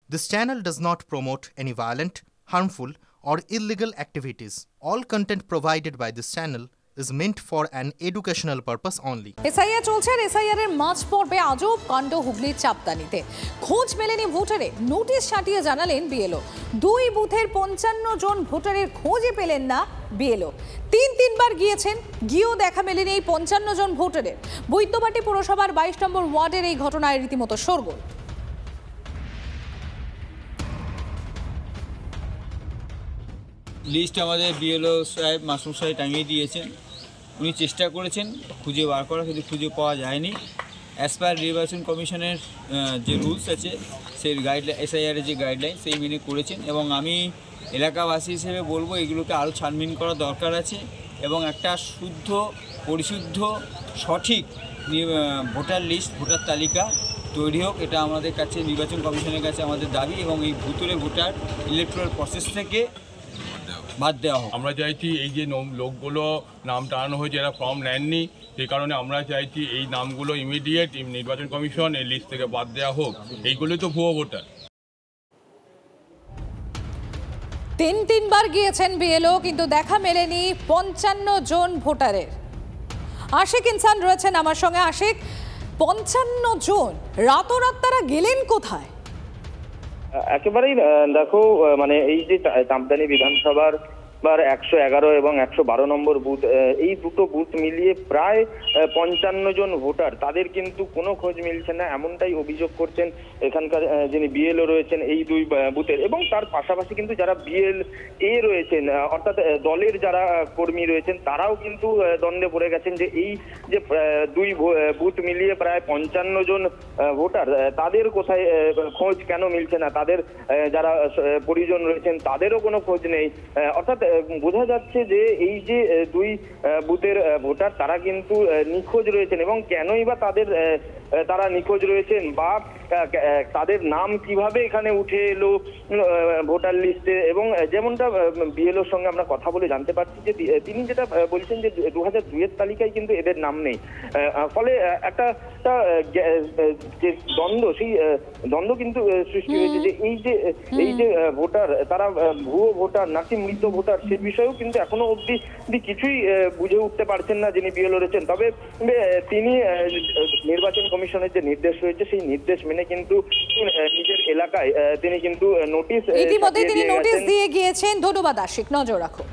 This channel does not promote any violent, harmful, or illegal activities. All content provided by this channel is meant for an educational purpose only. SIR চলছে। SIR এর মাঝ পর্বে আজব কাণ্ড হুগলির চাপদানিতে। খোঁজ মেলেনি ভোটারে, নোটিশ ছাটিয়ে জানালেন বিএলও। 2 বুথের 55 জন ভোটারের খোঁজই পেলেন না বিএলও। তিনবার গিয়েছেন, গিয়েও দেখা মেলেনি এই 55 জন ভোটারের। বৈদ্যবাটি পুরসভার 22 নম্বর ওয়ার্ডের এই ঘটনায় রীতিমতো শোরগোল। লিস্ট আমাদের বিএলও সাহেব মাসুম সাহেব টাঙিয়ে দিয়েছেন। উনি চেষ্টা করেছেন খুঁজে বার করা, কিন্তু খুঁজে পাওয়া যায়নি। অ্যাজ পার নির্বাচন কমিশনের যে রুলস আছে, সেই গাইডলাইন, এসআইআরের যে গাইডলাইন, সেই মেনে করেছেন। এবং আমি এলাকাবাসী হিসেবে বলবো এগুলোকে আরও ছানবিন করা দরকার আছে এবং একটা শুদ্ধ, পরিশুদ্ধ, সঠিক ভোটার লিস্ট, ভোটার তালিকা তৈরি হোক। এটা আমাদের কাছে, নির্বাচন কমিশনের কাছে আমাদের দাবি। এবং এই ভুতুরে ভোটার ইলেকট্রাল প্রসেস থেকে বাদ দেওয়া হোক। আমরা চাইছি এই যে লোকগুলো নাম টানানো হয়েছে, এরা ফর্ম নেননি, সেই কারণে আমরা চাইছি এই নামগুলো ইমিডিয়েট নির্বাচন কমিশন এই লিস্ট থেকে বাদ দেওয়া হোক। এইগুলোই তো ভুয়ো ভোটার। তিনবার গিয়েছেন বিএলও, কিন্তু দেখা মেলেনি 55 জন ভোটারের। আশিক ইনসান রয়েছেন আমার সঙ্গে। আশিক, 55 জন রাতোরাত তারা গেলেন কোথায়? একেবারেই দেখো, মানে এই যে চাপদানি বিধানসভার 111 এবং 112 নম্বর বুথ, এই দুটো বুথ মিলিয়ে প্রায় 55 জন ভোটার, তাদের কিন্তু কোনো খোঁজ মিলছে না, এমনটাই অভিযোগ করছেন এখানকার যিনি বিএলও রয়েছেন এই 2 বুথের। এবং তার পাশাপাশি কিন্তু যারা বিএলএ রয়েছেন, অর্থাৎ দলের যারা কর্মী রয়েছেন, তারাও কিন্তু দ্বন্দ্বে পড়ে গেছেন যে এই যে 2 বুথ মিলিয়ে প্রায় 55 জন ভোটার, তাদের কোথায় খোঁজ কেন মিলছে না, তাদের যারা পরিজন রয়েছেন তাদেরও কোনো খোঁজ নেই। অর্থাৎ বোঝা যাচ্ছে যে এই যে 2 বুথের ভোটার, তারা কিন্তু নিখোঁজ রয়েছেন। এবং কেনই বা তারা নিখোঁজ রয়েছেন, বা তাদের নাম কিভাবে এখানে উঠে এলো ভোটার লিস্টে। এবং যেমনটা বিএলওর সঙ্গে আমরা কথা বলে জানতে পারছি যে তিনি যেটা বলছেন যে 2002 তালিকায় কিন্তু এদের নাম নেই। ফলে একটা যে দ্বন্দ্ব, সেই দ্বন্দ্ব কিন্তু সৃষ্টি হয়েছে যে এই যে ভোটার, তারা ভুয়ো ভোটার নাকি মৃত ভোটার, সে বিষয়েও কিন্তু এখনো অবধি কিছুই বুঝে উঠতে পারছেন না যিনি বিএলও রয়েছেন। তবে তিনি নির্বাচন কমিশনের যে নির্দেশ রয়েছে, সেই নির্দেশ মেনে কিন্তু নিজের এলাকায় তিনি কিন্তু ইতিমধ্যে নোটিশ দিয়ে গিয়েছেন। ধন্যবাদ আশিক, নজর রাখো।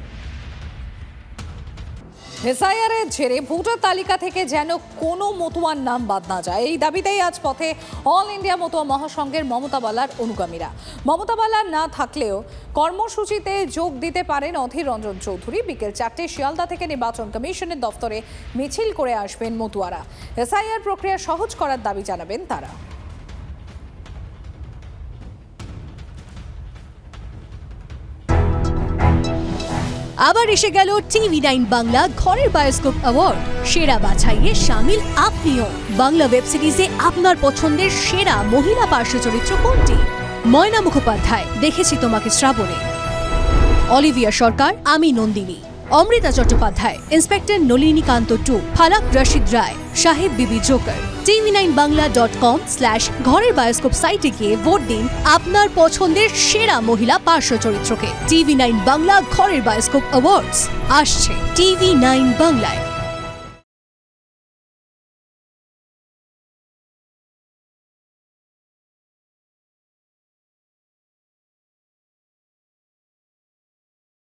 এসআইআর এর জেরে ভোটার তালিকা থেকে যেন কোনো মতুয়ার নাম বাদ না যায়, এই দাবিতেই আজ পথে অল ইন্ডিয়া মতুয়া মহাসংঘের মমতা বালার অনুগামীরা। মমতা বালার না থাকলেও কর্মসূচিতে যোগ দিতে পারেন অধীর রঞ্জন চৌধুরী। বিকেল 4টে শিয়ালদা থেকে নির্বাচন কমিশনের দফতরে মিছিল করে আসবেন মতুয়ারা। এসআইআর প্রক্রিয়া সহজ করার দাবি জানাবেন তারা। আবার এসে গেল টিভি9 বাংলা ঘরের বায়োস্কোপ অ্যাওয়ার্ড। সেরা বাছাইয়ে শামিল আপনিও। বাংলা ওয়েব সিরিজে আপনার পছন্দের সেরা মহিলা পার্শ্ব চরিত্র কোনটি? ময়না মুখোপাধ্যায়, দেখেছি তোমাকে শ্রাবণে। অলিভিয়া সরকার, আমি নন্দিনী। অমৃতা চট্টোপাধ্যায়, ইন্সপেক্টর নলিনীকান্ত 2। ফালাক রশিদ রায়, সাহেব বিবি জোকার। tv9bangla.com/ঘরের বায়োস্কোপ সাইটে গিয়ে ভোট দিন আপনার পছন্দের সেরা মহিলা পার্শ্ব চরিত্রকে। টিভি9 বাংলা ঘরের বায়োস্কোপ অ্যাওয়ার্ডস আসছে টিভি9 বাংলায়।